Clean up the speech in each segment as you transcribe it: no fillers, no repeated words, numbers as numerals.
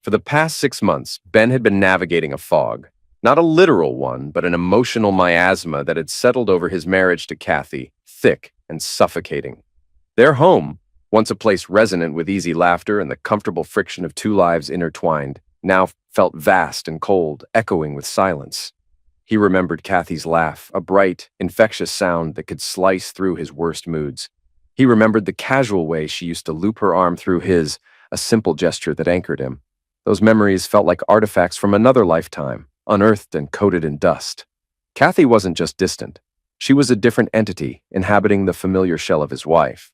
For the past 6 months, Ben had been navigating a fog. Not a literal one, but an emotional miasma that had settled over his marriage to Kathy, thick and suffocating. Their home, once a place resonant with easy laughter and the comfortable friction of two lives intertwined, now felt vast and cold, echoing with silence. He remembered Kathy's laugh, a bright, infectious sound that could slice through his worst moods. He remembered the casual way she used to loop her arm through his, a simple gesture that anchored him. Those memories felt like artifacts from another lifetime, unearthed and coated in dust. Kathy wasn't just distant. She was a different entity, inhabiting the familiar shell of his wife.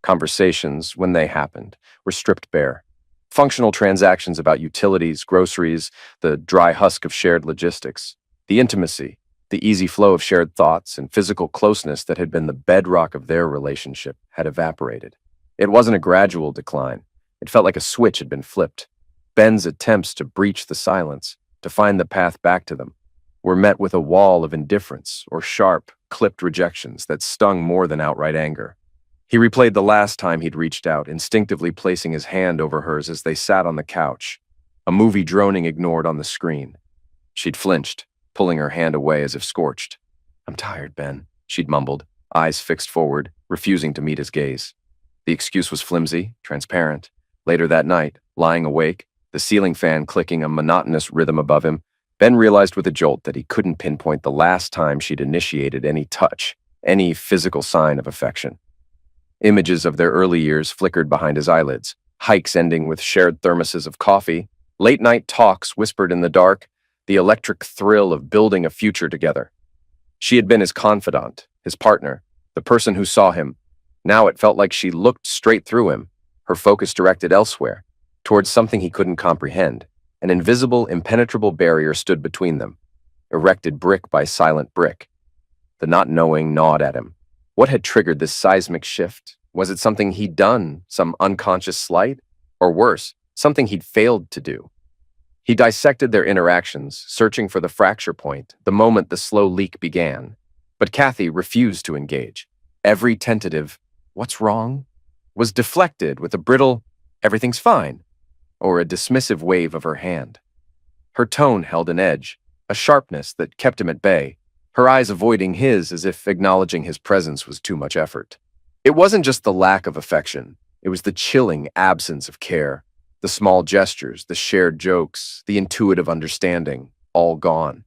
Conversations, when they happened, were stripped bare. Functional transactions about utilities, groceries, the dry husk of shared logistics. The intimacy, the easy flow of shared thoughts and physical closeness that had been the bedrock of their relationship had evaporated. It wasn't a gradual decline. It felt like a switch had been flipped. Ben's attempts to breach the silence, to find the path back to them, were met with a wall of indifference or sharp, clipped rejections that stung more than outright anger. He replayed the last time he'd reached out, instinctively placing his hand over hers as they sat on the couch, a movie droning ignored on the screen. She'd flinched, pulling her hand away as if scorched. "I'm tired, Ben," she'd mumbled, eyes fixed forward, refusing to meet his gaze. The excuse was flimsy, transparent. Later that night, lying awake, the ceiling fan clicking a monotonous rhythm above him, Ben realized with a jolt that he couldn't pinpoint the last time she'd initiated any touch, any physical sign of affection. Images of their early years flickered behind his eyelids, hikes ending with shared thermoses of coffee, late-night talks whispered in the dark, the electric thrill of building a future together. She had been his confidant, his partner, the person who saw him. Now it felt like she looked straight through him, her focus directed elsewhere, towards something he couldn't comprehend. An invisible, impenetrable barrier stood between them, erected brick by silent brick. The not knowing gnawed at him. What had triggered this seismic shift? Was it something he'd done, some unconscious slight? Or worse, something he'd failed to do? He dissected their interactions, searching for the fracture point, the moment the slow leak began. But Kathy refused to engage. Every tentative, "What's wrong?" was deflected with a brittle, "Everything's fine," or a dismissive wave of her hand. Her tone held an edge, a sharpness that kept him at bay, her eyes avoiding his as if acknowledging his presence was too much effort. It wasn't just the lack of affection, it was the chilling absence of care. The small gestures, the shared jokes, the intuitive understanding, all gone.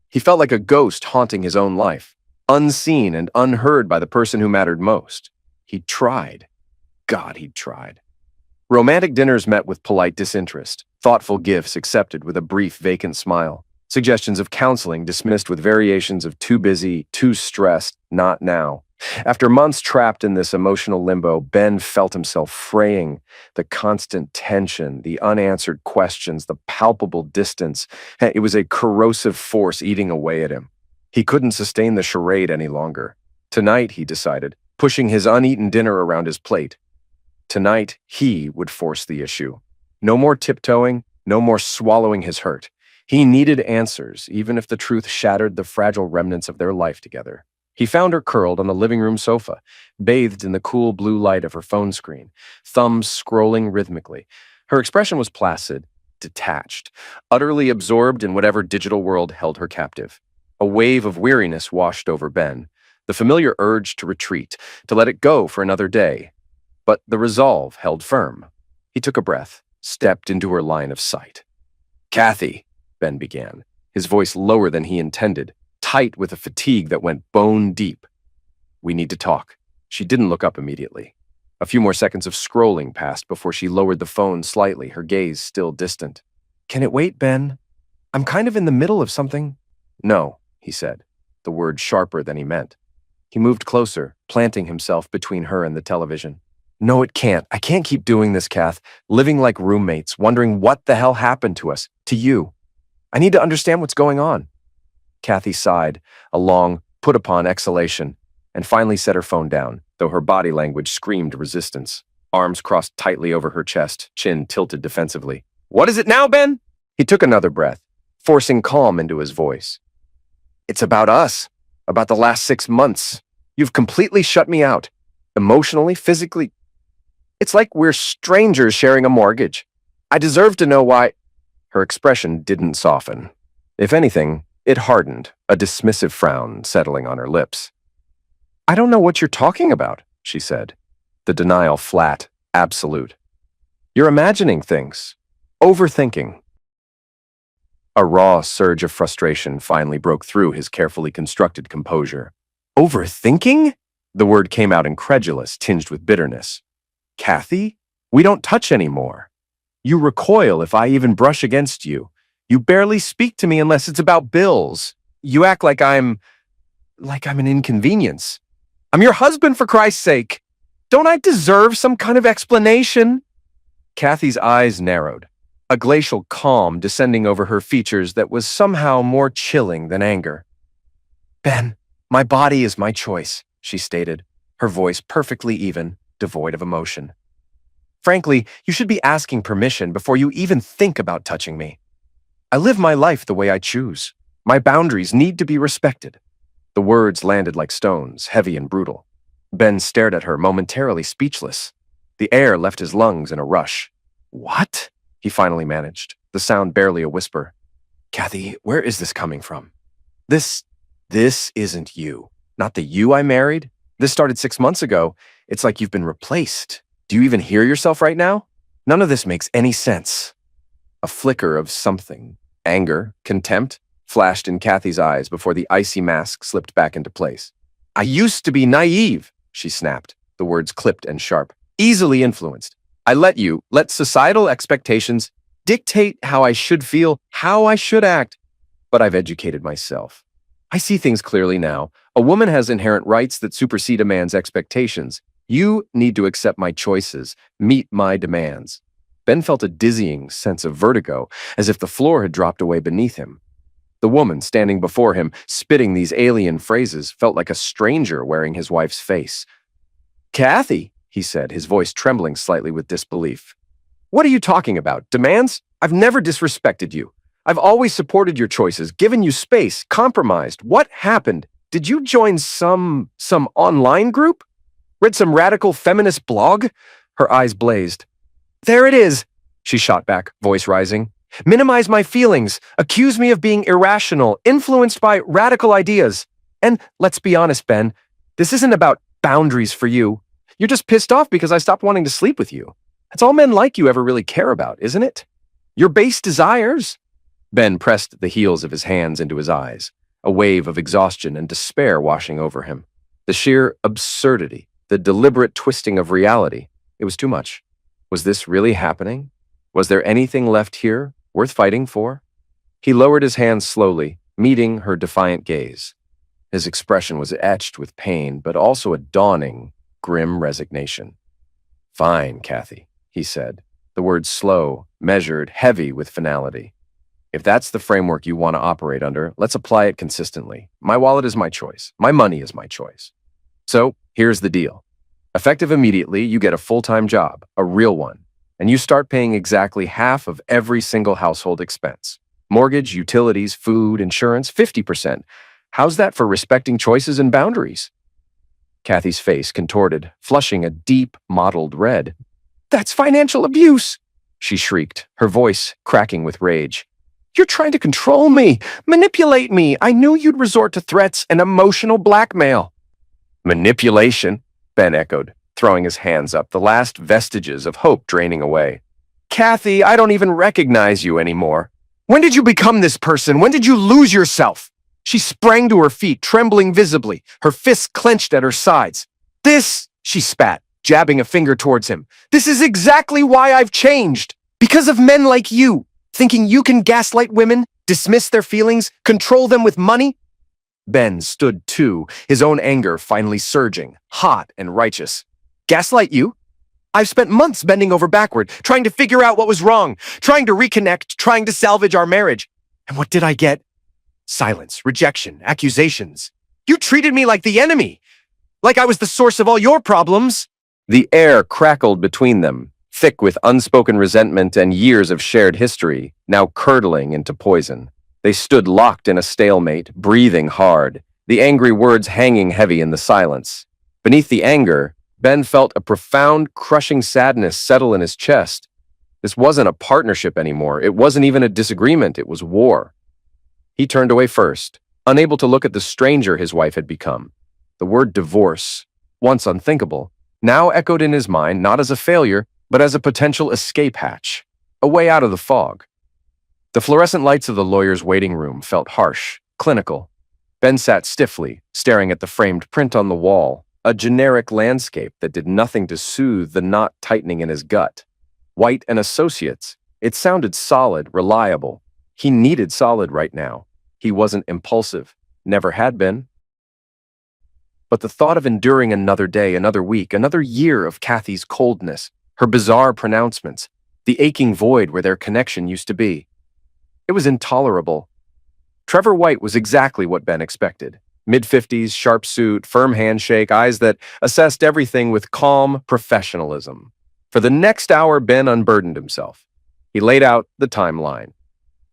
He felt like a ghost haunting his own life, unseen and unheard by the person who mattered most. He'd tried. God, he'd tried. Romantic dinners met with polite disinterest, thoughtful gifts accepted with a brief, vacant smile, suggestions of counseling dismissed with variations of too busy, too stressed, not now. After months trapped in this emotional limbo, Ben felt himself fraying. The constant tension, the unanswered questions, the palpable distance. It was a corrosive force eating away at him. He couldn't sustain the charade any longer. Tonight, he decided, pushing his uneaten dinner around his plate. Tonight, he would force the issue. No more tiptoeing, no more swallowing his hurt. He needed answers, even if the truth shattered the fragile remnants of their life together. He found her curled on the living room sofa, bathed in the cool blue light of her phone screen, thumbs scrolling rhythmically. Her expression was placid, detached, utterly absorbed in whatever digital world held her captive. A wave of weariness washed over Ben, the familiar urge to retreat, to let it go for another day. But the resolve held firm. He took a breath, stepped into her line of sight. "Kathy," Ben began, his voice lower than he intended, tight with a fatigue that went bone deep. "We need to talk." She didn't look up immediately. A few more seconds of scrolling passed before she lowered the phone slightly, her gaze still distant. "Can it wait, Ben? I'm kind of in the middle of something." "No," he said, the word sharper than he meant. He moved closer, planting himself between her and the television. "No, it can't. I can't keep doing this, Kath, living like roommates, wondering what the hell happened to us, to you. I need to understand what's going on." Kathy sighed, a long, put-upon exhalation, and finally set her phone down, though her body language screamed resistance. Arms crossed tightly over her chest, chin tilted defensively. "What is it now, Ben?" He took another breath, forcing calm into his voice. "It's about us, about the last 6 months. You've completely shut me out, emotionally, physically. It's like we're strangers sharing a mortgage. I deserve to know why." Her expression didn't soften. If anything, it hardened, a dismissive frown settling on her lips. "I don't know what you're talking about," she said, the denial flat, absolute. "You're imagining things, overthinking." A raw surge of frustration finally broke through his carefully constructed composure. "Overthinking?" The word came out incredulous, tinged with bitterness. "Kathy, we don't touch anymore. You recoil if I even brush against you. You barely speak to me unless it's about bills. You act like I'm an inconvenience. I'm your husband, for Christ's sake. Don't I deserve some kind of explanation?" Kathy's eyes narrowed, a glacial calm descending over her features that was somehow more chilling than anger. "Ben, my body is my choice," she stated, her voice perfectly even, devoid of emotion. "Frankly, you should be asking permission before you even think about touching me. I live my life the way I choose. My boundaries need to be respected." The words landed like stones, heavy and brutal. Ben stared at her, momentarily speechless. The air left his lungs in a rush. "What?" he finally managed, the sound barely a whisper. "Kathy, where is this coming from? This isn't you. Not the you I married. This started 6 months ago. It's like you've been replaced. Do you even hear yourself right now? None of this makes any sense." A flicker of something, anger, contempt, flashed in Kathy's eyes before the icy mask slipped back into place. "I used to be naive," she snapped, the words clipped and sharp. "Easily influenced. I let societal expectations dictate how I should feel, how I should act. But I've educated myself. I see things clearly now. A woman has inherent rights that supersede a man's expectations. You need to accept my choices, meet my demands." Ben felt a dizzying sense of vertigo, as if the floor had dropped away beneath him. The woman standing before him, spitting these alien phrases, felt like a stranger wearing his wife's face. "Kathy," he said, his voice trembling slightly with disbelief. "What are you talking about? Demands? I've never disrespected you. I've always supported your choices, given you space, compromised. What happened? Did you join some online group? Read some radical feminist blog?" Her eyes blazed. "There it is," she shot back, voice rising. "Minimize my feelings, accuse me of being irrational, influenced by radical ideas. And let's be honest, Ben, this isn't about boundaries for you. You're just pissed off because I stopped wanting to sleep with you. That's all men like you ever really care about, isn't it? Your base desires." Ben pressed the heels of his hands into his eyes, a wave of exhaustion and despair washing over him. The sheer absurdity, the deliberate twisting of reality, it was too much. Was this really happening? Was there anything left here worth fighting for? He lowered his hands slowly, meeting her defiant gaze. His expression was etched with pain, but also a dawning, grim resignation. "Fine, Kathy," he said, the words slow, measured, heavy with finality. "If that's the framework you want to operate under, let's apply it consistently. My wallet is my choice. My money is my choice. So, here's the deal. Effective immediately, you get a full-time job, a real one, and you start paying exactly half of every single household expense. Mortgage, utilities, food, insurance, 50%. How's that for respecting choices and boundaries?" Kathy's face contorted, flushing a deep, mottled red. "That's financial abuse!" she shrieked, her voice cracking with rage. "You're trying to control me, manipulate me. I knew you'd resort to threats and emotional blackmail." "Manipulation?" Ben echoed, throwing his hands up, the last vestiges of hope draining away. "Kathy, I don't even recognize you anymore. When did you become this person? When did you lose yourself?" She sprang to her feet, trembling visibly, her fists clenched at her sides. "This," she spat, jabbing a finger towards him, "this is exactly why I've changed. Because of men like you, thinking you can gaslight women, dismiss their feelings, control them with money." Ben stood too, his own anger finally surging, hot and righteous. "Gaslight you? I've spent months bending over backward, trying to figure out what was wrong, trying to reconnect, trying to salvage our marriage. And what did I get? Silence, rejection, accusations. You treated me like the enemy, like I was the source of all your problems." The air crackled between them, thick with unspoken resentment and years of shared history, now curdling into poison. They stood locked in a stalemate, breathing hard, the angry words hanging heavy in the silence. Beneath the anger, Ben felt a profound, crushing sadness settle in his chest. This wasn't a partnership anymore. It wasn't even a disagreement. It was war. He turned away first, unable to look at the stranger his wife had become. The word divorce, once unthinkable, now echoed in his mind not as a failure, but as a potential escape hatch, a way out of the fog. The fluorescent lights of the lawyer's waiting room felt harsh, clinical. Ben sat stiffly, staring at the framed print on the wall, a generic landscape that did nothing to soothe the knot tightening in his gut. White and Associates. It sounded solid, reliable. He needed solid right now. He wasn't impulsive, never had been. But the thought of enduring another day, another week, another year of Kathy's coldness, her bizarre pronouncements, the aching void where their connection used to be. It was intolerable. Trevor White was exactly what Ben expected. Mid-50s, sharp suit, firm handshake, eyes that assessed everything with calm professionalism. For the next hour, Ben unburdened himself. He laid out the timeline.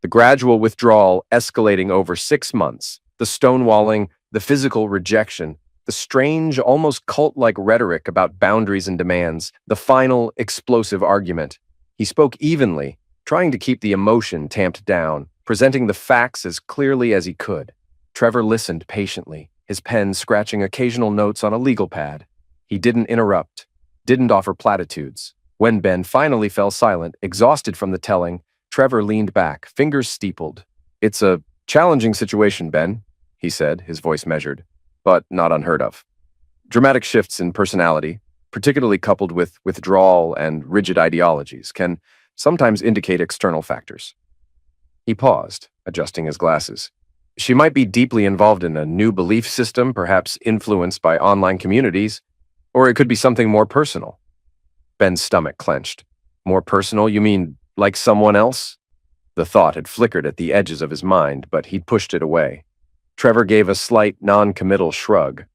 The gradual withdrawal escalating over 6 months, the stonewalling, the physical rejection, the strange, almost cult-like rhetoric about boundaries and demands, the final, explosive argument. He spoke evenly, trying to keep the emotion tamped down, presenting the facts as clearly as he could. Trevor listened patiently, his pen scratching occasional notes on a legal pad. He didn't interrupt, didn't offer platitudes. When Ben finally fell silent, exhausted from the telling, Trevor leaned back, fingers steepled. "It's a challenging situation, Ben," he said, his voice measured, but not unheard of. Dramatic shifts in personality, particularly coupled with withdrawal and rigid ideologies, can sometimes indicate external factors. He paused, adjusting his glasses. She might be deeply involved in a new belief system, perhaps influenced by online communities, or it could be something more personal. Ben's stomach clenched. More personal, you mean like someone else? The thought had flickered at the edges of his mind, but he'd pushed it away. Trevor gave a slight, non-committal shrug.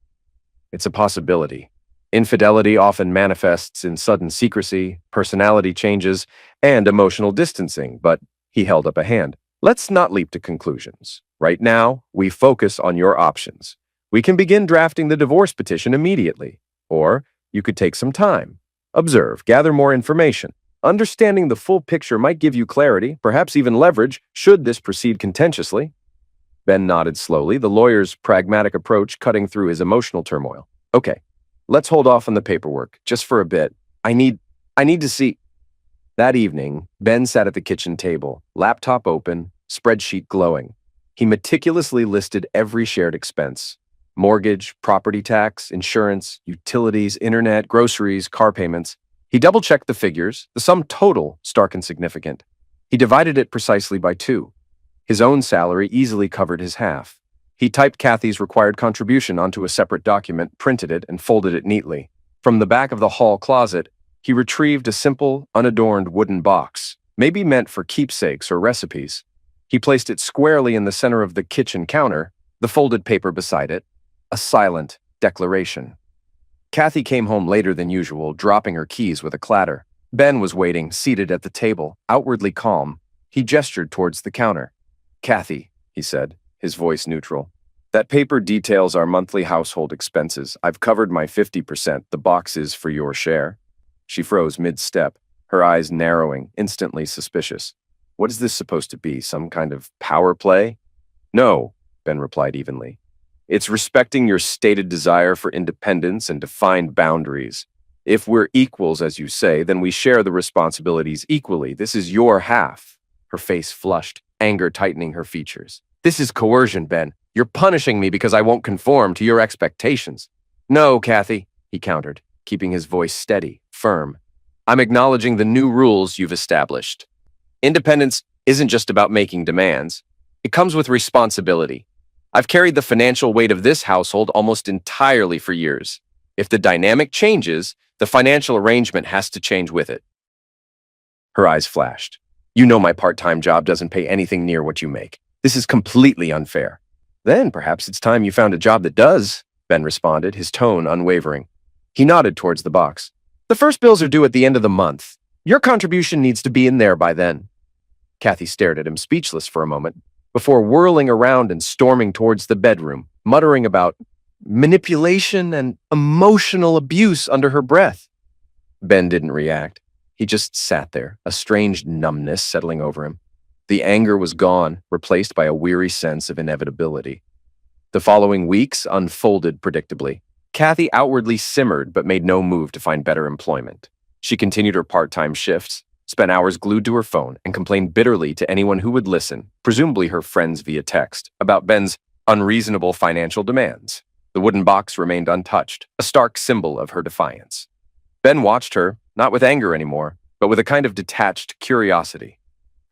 It's a possibility. Infidelity often manifests in sudden secrecy, personality changes, and emotional distancing, but he held up a hand. Let's not leap to conclusions. Right now, we focus on your options. We can begin drafting the divorce petition immediately, or you could take some time. Observe, gather more information. Understanding the full picture might give you clarity, perhaps even leverage, should this proceed contentiously. Ben nodded slowly, the lawyer's pragmatic approach cutting through his emotional turmoil. Okay, let's hold off on the paperwork, just for a bit. I need to see. That evening, Ben sat at the kitchen table, laptop open, spreadsheet glowing. He meticulously listed every shared expense. Mortgage, property tax, insurance, utilities, internet, groceries, car payments. He double-checked the figures, the sum total stark insignificant. He divided it precisely by 2. His own salary easily covered his half. He typed Kathy's required contribution onto a separate document, printed it, and folded it neatly. From the back of the hall closet, he retrieved a simple, unadorned wooden box, maybe meant for keepsakes or recipes. He placed it squarely in the center of the kitchen counter, the folded paper beside it, a silent declaration. Kathy came home later than usual, dropping her keys with a clatter. Ben was waiting, seated at the table, outwardly calm. He gestured towards the counter. "Kathy," he said, his voice neutral. "That paper details our monthly household expenses. I've covered my 50%. The box is for your share." She froze mid-step, her eyes narrowing, instantly suspicious. What is this supposed to be, some kind of power play? "No," Ben replied evenly. "It's respecting your stated desire for independence and defined boundaries. If we're equals, as you say, then we share the responsibilities equally. This is your half." Her face flushed, anger tightening her features. "This is coercion, Ben. You're punishing me because I won't conform to your expectations." "No, Kathy," he countered, keeping his voice steady, firm. "I'm acknowledging the new rules you've established. Independence isn't just about making demands. It comes with responsibility. I've carried the financial weight of this household almost entirely for years. If the dynamic changes, the financial arrangement has to change with it." Her eyes flashed. "You know my part-time job doesn't pay anything near what you make. This is completely unfair." "Then perhaps it's time you found a job that does," Ben responded, his tone unwavering. He nodded towards the box. "The first bills are due at the end of the month. Your contribution needs to be in there by then." Kathy stared at him, speechless for a moment, before whirling around and storming towards the bedroom, muttering about manipulation and emotional abuse under her breath. Ben didn't react. He just sat there, a strange numbness settling over him. The anger was gone, replaced by a weary sense of inevitability. The following weeks unfolded predictably. Kathy outwardly simmered but made no move to find better employment. She continued her part-time shifts, spent hours glued to her phone, and complained bitterly to anyone who would listen, presumably her friends via text, about Ben's unreasonable financial demands. The wooden box remained untouched, a stark symbol of her defiance. Ben watched her, not with anger anymore, but with a kind of detached curiosity.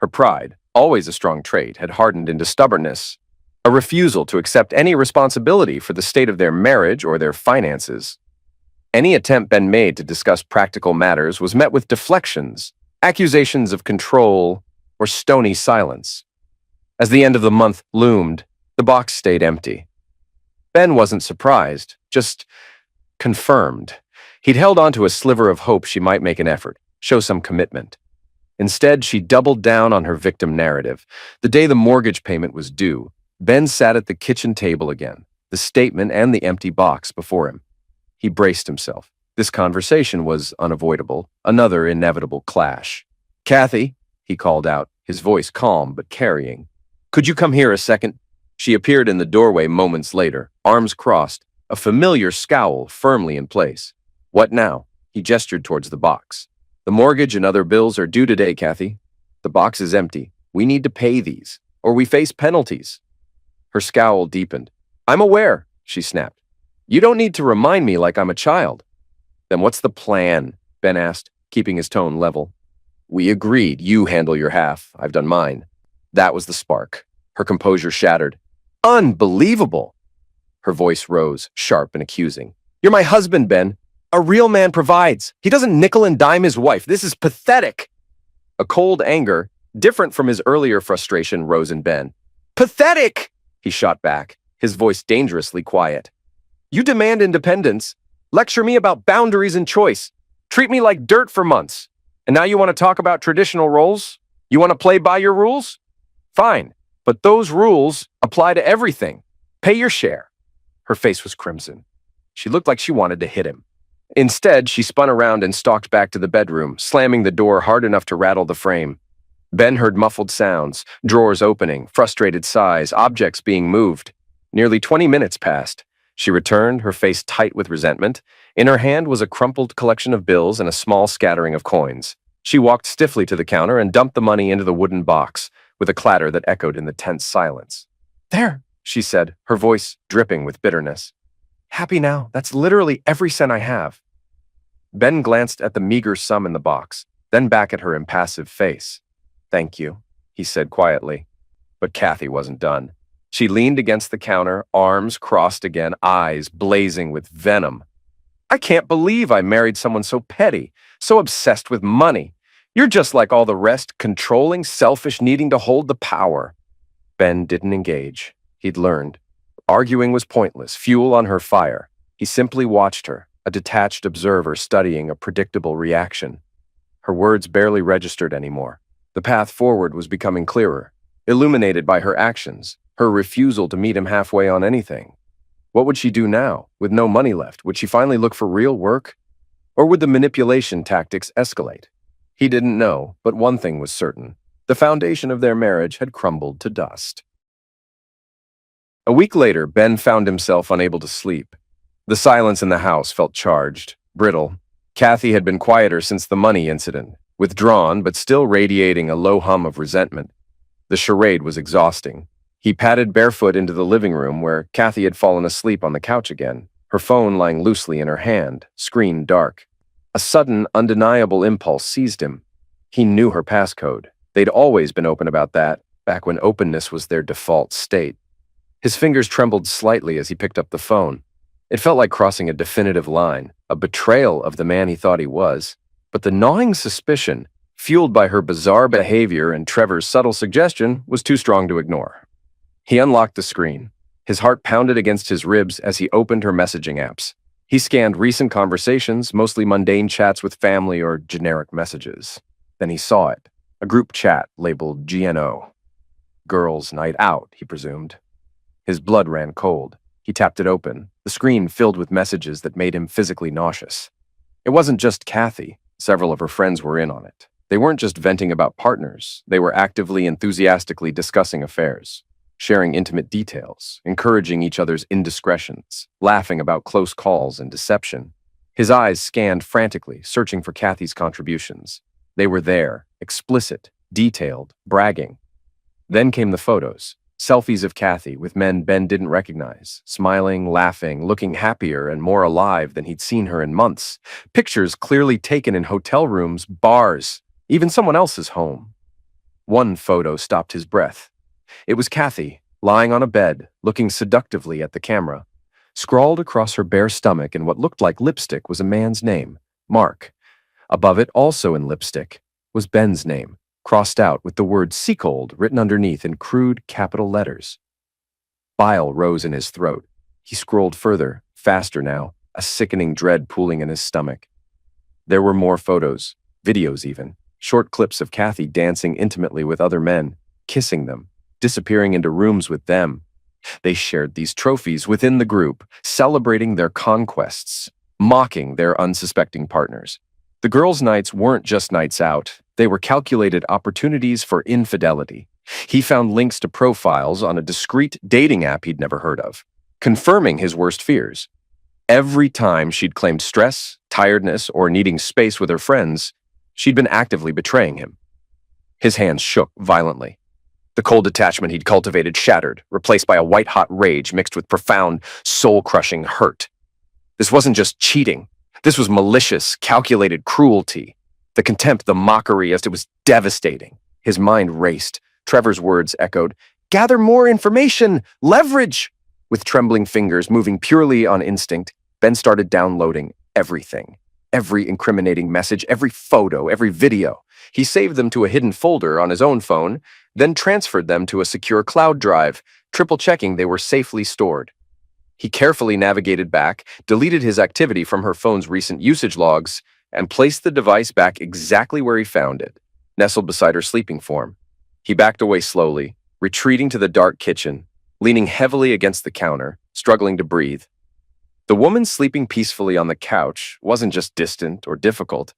Her pride, always a strong trait, had hardened into stubbornness, a refusal to accept any responsibility for the state of their marriage or their finances. Any attempt Ben made to discuss practical matters was met with deflections, accusations of control, or stony silence. As the end of the month loomed, the box stayed empty. Ben wasn't surprised, just confirmed. He'd held on to a sliver of hope she might make an effort, show some commitment. Instead, she doubled down on her victim narrative. The day the mortgage payment was due, Ben sat at the kitchen table again, the statement and the empty box before him. He braced himself. This conversation was unavoidable, another inevitable clash. "Kathy," he called out, his voice calm but carrying. "Could you come here a second?" She appeared in the doorway moments later, arms crossed, a familiar scowl firmly in place. "What now?" He gestured towards the box. "The mortgage and other bills are due today, Kathy. The box is empty. We need to pay these, or we face penalties." Her scowl deepened. "I'm aware," she snapped. "You don't need to remind me like I'm a child." "Then what's the plan?" Ben asked, keeping his tone level. "We agreed. You handle your half. I've done mine." That was the spark. Her composure shattered. "Unbelievable!" Her voice rose, sharp and accusing. "You're my husband, Ben. A real man provides. He doesn't nickel and dime his wife. This is pathetic." A cold anger, different from his earlier frustration, rose in Ben. "Pathetic!" he shot back, his voice dangerously quiet. "You demand independence, lecture me about boundaries and choice, treat me like dirt for months, and now you want to talk about traditional roles? You want to play by your rules? Fine, but those rules apply to everything. Pay your share." Her face was crimson. She looked like she wanted to hit him. Instead, she spun around and stalked back to the bedroom, slamming the door hard enough to rattle the frame. Ben heard muffled sounds, drawers opening, frustrated sighs, objects being moved. Nearly 20 minutes passed. She returned, her face tight with resentment. In her hand was a crumpled collection of bills and a small scattering of coins. She walked stiffly to the counter and dumped the money into the wooden box, with a clatter that echoed in the tense silence. "There," she said, her voice dripping with bitterness. "Happy now. That's literally every cent I have." Ben glanced at the meager sum in the box, then back at her impassive face. "Thank you," he said quietly. But Kathy wasn't done. She leaned against the counter, arms crossed again, eyes blazing with venom. "I can't believe I married someone so petty, so obsessed with money. You're just like all the rest, controlling, selfish, needing to hold the power." Ben didn't engage. He'd learned. Arguing was pointless, fuel on her fire. He simply watched her, a detached observer studying a predictable reaction. Her words barely registered anymore. The path forward was becoming clearer, illuminated by her actions, her refusal to meet him halfway on anything. What would she do now, with no money left? Would she finally look for real work? Or would the manipulation tactics escalate? He didn't know, but one thing was certain. The foundation of their marriage had crumbled to dust. A week later, Ben found himself unable to sleep. The silence in the house felt charged, brittle. Kathy had been quieter since the money incident, withdrawn but still radiating a low hum of resentment. The charade was exhausting. He padded barefoot into the living room where Kathy had fallen asleep on the couch again, her phone lying loosely in her hand, screen dark. A sudden, undeniable impulse seized him. He knew her passcode. They'd always been open about that, back when openness was their default state. His fingers trembled slightly as he picked up the phone. It felt like crossing a definitive line, a betrayal of the man he thought he was. But the gnawing suspicion, fueled by her bizarre behavior and Trevor's subtle suggestion, was too strong to ignore. He unlocked the screen. His heart pounded against his ribs as he opened her messaging apps. He scanned recent conversations, mostly mundane chats with family or generic messages. Then he saw it, a group chat labeled GNO. Girls' night out, he presumed. His blood ran cold. He tapped it open, the screen filled with messages that made him physically nauseous. It wasn't just Kathy. Several of her friends were in on it. They weren't just venting about partners, they were actively, enthusiastically discussing affairs, sharing intimate details, encouraging each other's indiscretions, laughing about close calls and deception. His eyes scanned frantically, searching for Kathy's contributions. They were there, explicit, detailed, bragging. Then came the photos. Selfies of Kathy with men Ben didn't recognize, smiling, laughing, looking happier and more alive than he'd seen her in months. Pictures clearly taken in hotel rooms, bars, even someone else's home. One photo stopped his breath. It was Kathy, lying on a bed, looking seductively at the camera. Scrawled across her bare stomach in what looked like lipstick was a man's name, Mark. Above it, also in lipstick, was Ben's name, crossed out with the word Seacold written underneath in crude capital letters. Bile rose in his throat. He scrolled further, faster now, a sickening dread pooling in his stomach. There were more photos, videos even, short clips of Kathy dancing intimately with other men, kissing them, disappearing into rooms with them. They shared these trophies within the group, celebrating their conquests, mocking their unsuspecting partners. The girls' nights weren't just nights out. They were calculated opportunities for infidelity. He found links to profiles on a discreet dating app he'd never heard of, confirming his worst fears. Every time she'd claimed stress, tiredness, or needing space with her friends, she'd been actively betraying him. His hands shook violently. The cold attachment he'd cultivated shattered, replaced by a white-hot rage mixed with profound, soul-crushing hurt. This wasn't just cheating. This was malicious, calculated cruelty. The contempt, the mockery, as it was devastating. His mind raced. Trevor's words echoed, "Gather more information! Leverage!" With trembling fingers moving purely on instinct, Ben started downloading everything. Every incriminating message, every photo, every video. He saved them to a hidden folder on his own phone, then transferred them to a secure cloud drive, triple-checking they were safely stored. He carefully navigated back, deleted his activity from her phone's recent usage logs, and placed the device back exactly where he found it, nestled beside her sleeping form. He backed away slowly, retreating to the dark kitchen, leaning heavily against the counter, struggling to breathe. The woman sleeping peacefully on the couch wasn't just distant or difficult.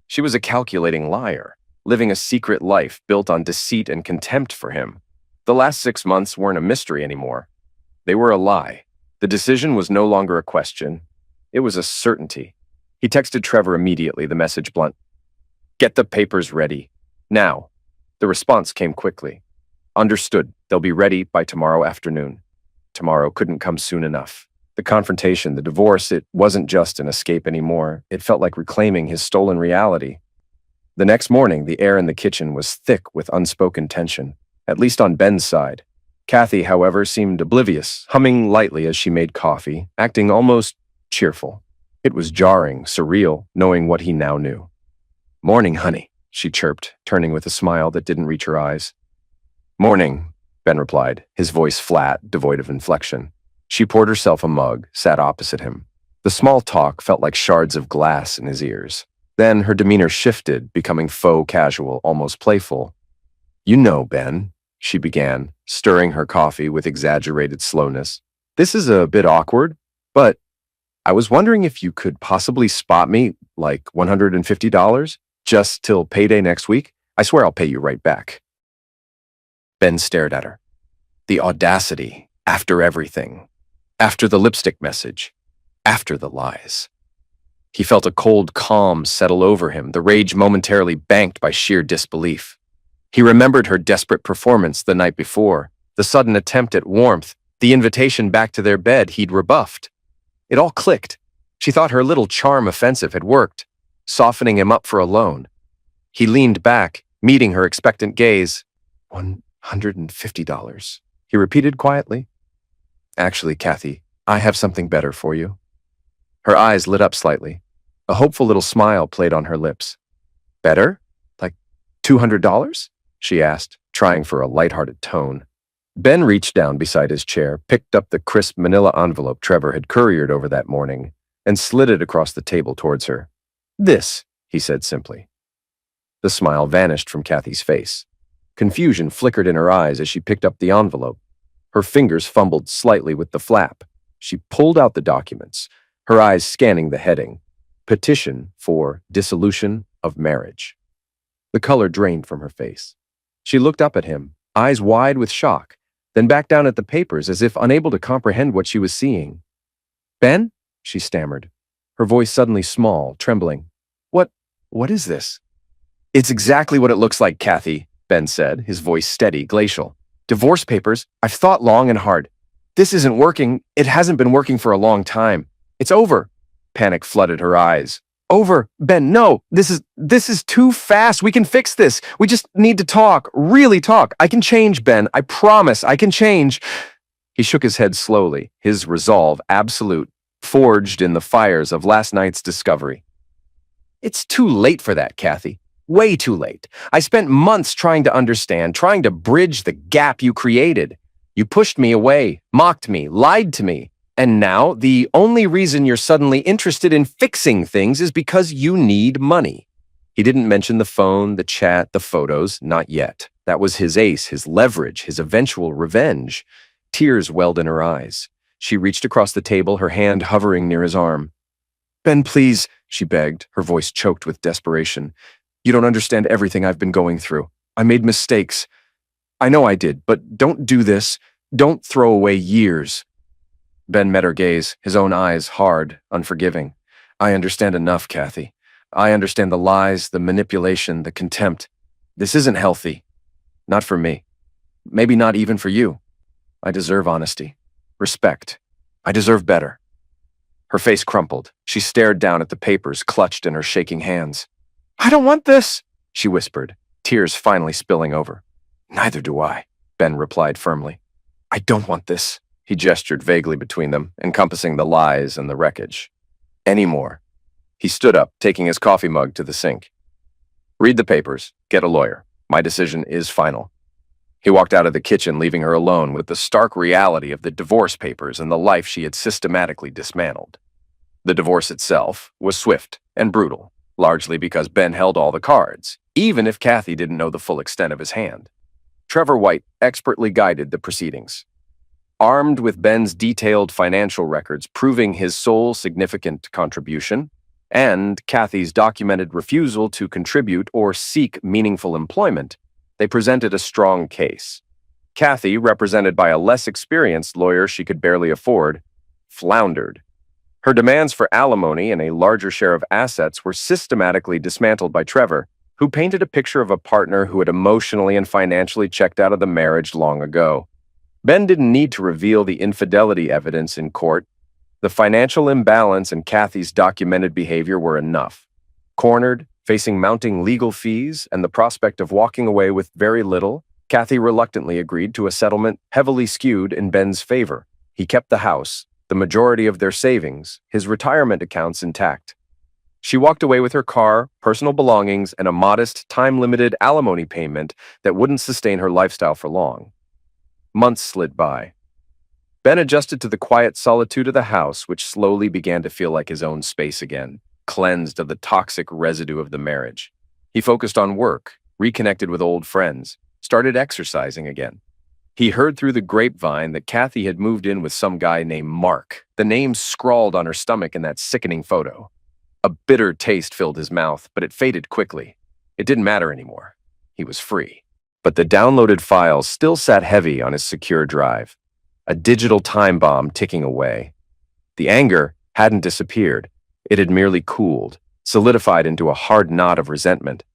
She was a calculating liar, living a secret life built on deceit and contempt for him. The last 6 months weren't a mystery anymore. They were a lie. The decision was no longer a question. It was a certainty. He texted Trevor immediately, the message blunt. "Get the papers ready. Now." The response came quickly. "Understood. They'll be ready by tomorrow afternoon." Tomorrow couldn't come soon enough. The confrontation, the divorce, it wasn't just an escape anymore. It felt like reclaiming his stolen reality. The next morning, the air in the kitchen was thick with unspoken tension, at least on Ben's side. Kathy, however, seemed oblivious, humming lightly as she made coffee, acting almost cheerful. It was jarring, surreal, knowing what he now knew. "Morning, honey," she chirped, turning with a smile that didn't reach her eyes. "Morning," Ben replied, his voice flat, devoid of inflection. She poured herself a mug, sat opposite him. The small talk felt like shards of glass in his ears. Then her demeanor shifted, becoming faux casual, almost playful. "You know, Ben," she began, stirring her coffee with exaggerated slowness. "This is a bit awkward, but I was wondering if you could possibly spot me, like $150, just till payday next week. I swear I'll pay you right back." Ben stared at her. The audacity, after everything. After the lipstick message. After the lies. He felt a cold calm settle over him, the rage momentarily banked by sheer disbelief. He remembered her desperate performance the night before, the sudden attempt at warmth, the invitation back to their bed he'd rebuffed. It all clicked. She thought her little charm offensive had worked, softening him up for a loan. He leaned back, meeting her expectant gaze. $150, he repeated quietly. "Actually, Kathy, I have something better for you." Her eyes lit up slightly. A hopeful little smile played on her lips. "Better? Like $200? She asked, trying for a lighthearted tone. Ben reached down beside his chair, picked up the crisp manila envelope Trevor had couriered over that morning, and slid it across the table towards her. "This," he said simply. The smile vanished from Kathy's face. Confusion flickered in her eyes as she picked up the envelope. Her fingers fumbled slightly with the flap. She pulled out the documents, her eyes scanning the heading. Petition for dissolution of marriage. The color drained from her face. She looked up at him, eyes wide with shock, then back down at the papers as if unable to comprehend what she was seeing. "Ben?" she stammered, her voice suddenly small, trembling. What is this?" "It's exactly what it looks like, Kathy," Ben said, his voice steady, glacial. "Divorce papers. I've thought long and hard. This isn't working. It hasn't been working for a long time. It's over." Panic flooded her eyes. "Over. Ben, no. This is too fast. We can fix this. We just need to talk. Really talk. I can change, Ben. I promise I can change." He shook his head slowly, his resolve absolute, forged in the fires of last night's discovery. "It's too late for that, Kathy. Way too late. I spent months trying to understand, trying to bridge the gap you created. You pushed me away, mocked me, lied to me. And now, the only reason you're suddenly interested in fixing things is because you need money." He didn't mention the phone, the chat, the photos, not yet. That was his ace, his leverage, his eventual revenge. Tears welled in her eyes. She reached across the table, her hand hovering near his arm. "Ben, please," she begged, her voice choked with desperation. "You don't understand everything I've been going through. I made mistakes. I know I did, but don't do this. Don't throw away years." Ben met her gaze, his own eyes hard, unforgiving. "I understand enough, Kathy. I understand the lies, the manipulation, the contempt. This isn't healthy. Not for me. Maybe not even for you. I deserve honesty, respect. I deserve better." Her face crumpled. She stared down at the papers clutched in her shaking hands. "I don't want this," she whispered, tears finally spilling over. "Neither do I," Ben replied firmly. "I don't want this." He gestured vaguely between them, encompassing the lies and the wreckage. "Any more." He stood up, taking his coffee mug to the sink. "Read the papers. Get a lawyer. My decision is final." He walked out of the kitchen, leaving her alone with the stark reality of the divorce papers and the life she had systematically dismantled. The divorce itself was swift and brutal, largely because Ben held all the cards, even if Kathy didn't know the full extent of his hand. Trevor White expertly guided the proceedings. Armed with Ben's detailed financial records proving his sole significant contribution, and Kathy's documented refusal to contribute or seek meaningful employment, they presented a strong case. Kathy, represented by a less experienced lawyer she could barely afford, floundered. Her demands for alimony and a larger share of assets were systematically dismantled by Trevor, who painted a picture of a partner who had emotionally and financially checked out of the marriage long ago. Ben didn't need to reveal the infidelity evidence in court. The financial imbalance and Kathy's documented behavior were enough. Cornered, facing mounting legal fees and the prospect of walking away with very little, Kathy reluctantly agreed to a settlement heavily skewed in Ben's favor. He kept the house, the majority of their savings, his retirement accounts intact. She walked away with her car, personal belongings, and a modest, time-limited alimony payment that wouldn't sustain her lifestyle for long. Months slid by. Ben adjusted to the quiet solitude of the house, which slowly began to feel like his own space again, cleansed of the toxic residue of the marriage. He focused on work, reconnected with old friends, started exercising again. He heard through the grapevine that Kathy had moved in with some guy named Mark, the name scrawled on her stomach in that sickening photo. A bitter taste filled his mouth, but it faded quickly. It didn't matter anymore. He was free. But the downloaded files still sat heavy on his secure drive, a digital time bomb ticking away. The anger hadn't disappeared. It had merely cooled, solidified into a hard knot of resentment.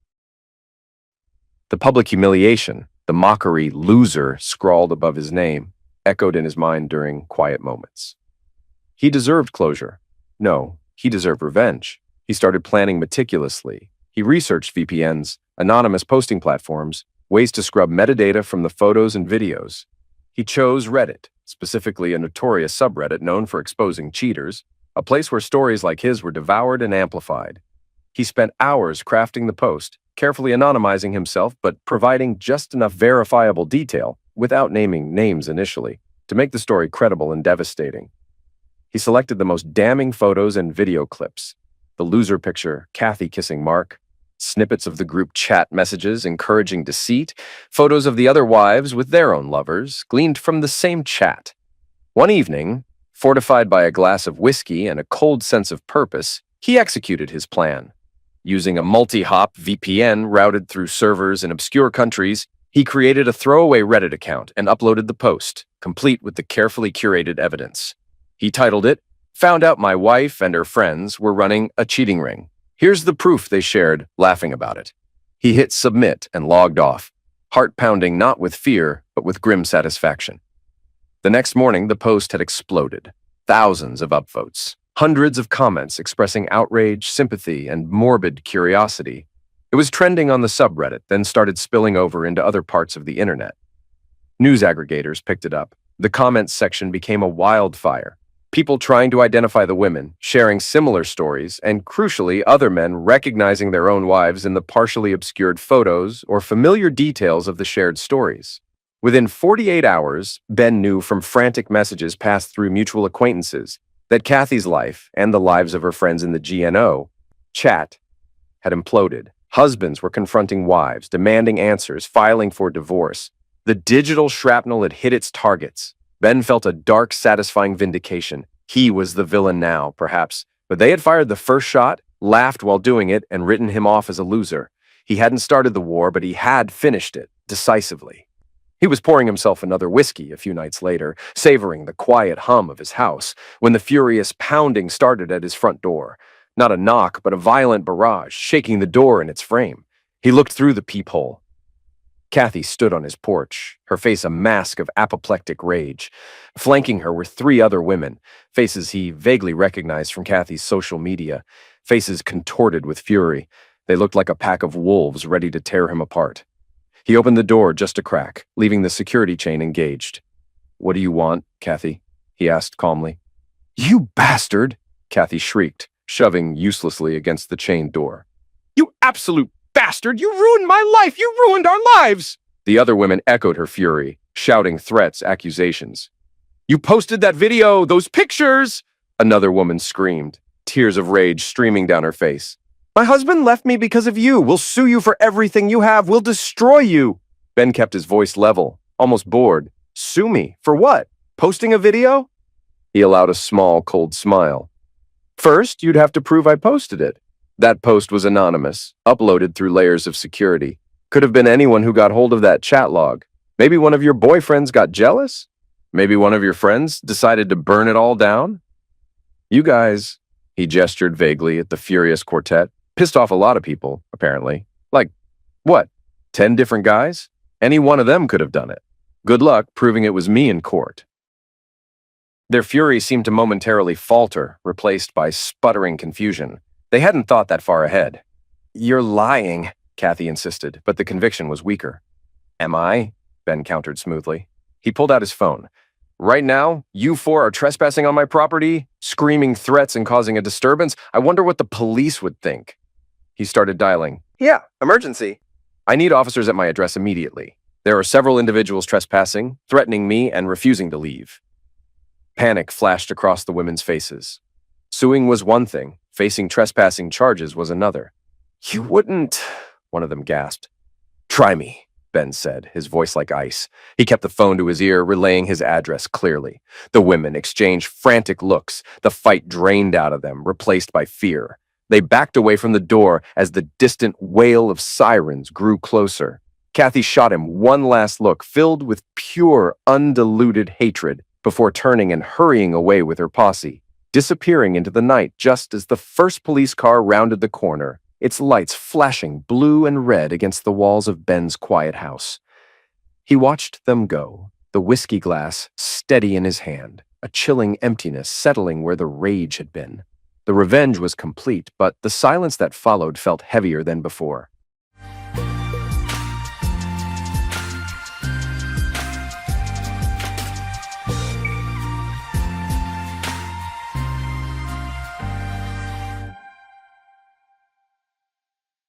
The public humiliation, the mockery "loser" scrawled above his name, echoed in his mind during quiet moments. He deserved closure. No, he deserved revenge. He started planning meticulously. He researched VPNs, anonymous posting platforms, ways to scrub metadata from the photos and videos. He chose Reddit, specifically a notorious subreddit known for exposing cheaters, a place where stories like his were devoured and amplified. He spent hours crafting the post, carefully anonymizing himself but providing just enough verifiable detail, without naming names initially, to make the story credible and devastating. He selected the most damning photos and video clips. The loser picture, Kathy kissing Mark, snippets of the group chat messages encouraging deceit, photos of the other wives with their own lovers, gleaned from the same chat. One evening, fortified by a glass of whiskey and a cold sense of purpose, He executed his plan. Using a multi-hop VPN routed through servers in obscure countries, he created a throwaway Reddit account and uploaded the post, complete with the carefully curated evidence. He titled it, "Found out my wife and her friends were running a cheating ring. Here's the proof they shared, laughing about it." He hit submit and logged off, heart pounding not with fear, but with grim satisfaction. The next morning, the post had exploded. Thousands of upvotes, hundreds of comments expressing outrage, sympathy, and morbid curiosity. It was trending on the subreddit, then started spilling over into other parts of the internet. News aggregators picked it up. The comments section became a wildfire. People trying to identify the women, sharing similar stories, and crucially, other men recognizing their own wives in the partially obscured photos or familiar details of the shared stories. Within 48 hours, Ben knew from frantic messages passed through mutual acquaintances that Kathy's life and the lives of her friends in the GNO chat had imploded. Husbands were confronting wives, demanding answers, filing for divorce. The digital shrapnel had hit its targets. Ben felt a dark, satisfying vindication. He was the villain now, perhaps, but they had fired the first shot, laughed while doing it, and written him off as a loser. He hadn't started the war, but he had finished it, decisively. He was pouring himself another whiskey a few nights later, savoring the quiet hum of his house, when the furious pounding started at his front door. Not a knock, but a violent barrage, shaking the door in its frame. He looked through the peephole. Kathy stood on his porch, her face a mask of apoplectic rage. Flanking her were three other women, faces he vaguely recognized from Kathy's social media, faces contorted with fury. They looked like a pack of wolves ready to tear him apart. He opened the door just a crack, leaving the security chain engaged. "What do you want, Kathy?" he asked calmly. "You bastard!" Kathy shrieked, shoving uselessly against the chained door. "You absolute bastard! You ruined my life! You ruined our lives!" The other women echoed her fury, shouting threats, accusations. "You posted that video, those pictures!" Another woman screamed, tears of rage streaming down her face. "My husband left me because of you. We'll sue you for everything you have. We'll destroy you." Ben kept his voice level, almost bored. "Sue me? For what? Posting a video?" He allowed a small, cold smile. "First, you'd have to prove I posted it." That post was anonymous, uploaded through layers of security. Could have been anyone who got hold of that chat log. Maybe one of your boyfriends got jealous? Maybe one of your friends decided to burn it all down? You guys, he gestured vaguely at the furious quartet, pissed off a lot of people, apparently. Like, what, 10 different guys? Any one of them could have done it. Good luck proving it was me in court. Their fury seemed to momentarily falter, replaced by sputtering confusion. They hadn't thought that far ahead. "You're lying," Kathy insisted, but the conviction was weaker. "Am I?" Ben countered smoothly. He pulled out his phone. "Right now, you four are trespassing on my property, screaming threats and causing a disturbance. I wonder what the police would think." He started dialing. "Yeah, emergency." "I need officers at my address immediately. There are several individuals trespassing, threatening me, and refusing to leave." Panic flashed across the women's faces. Suing was one thing. Facing trespassing charges was another. "You wouldn't," one of them gasped. "Try me," Ben said, his voice like ice. He kept the phone to his ear, relaying his address clearly. The women exchanged frantic looks, the fight drained out of them, replaced by fear. They backed away from the door as the distant wail of sirens grew closer. Kathy shot him one last look, filled with pure, undiluted hatred, before turning and hurrying away with her posse, disappearing into the night just as the first police car rounded the corner, its lights flashing blue and red against the walls of Ben's quiet house. He watched them go, the whiskey glass steady in his hand, a chilling emptiness settling where the rage had been. The revenge was complete, but the silence that followed felt heavier than before.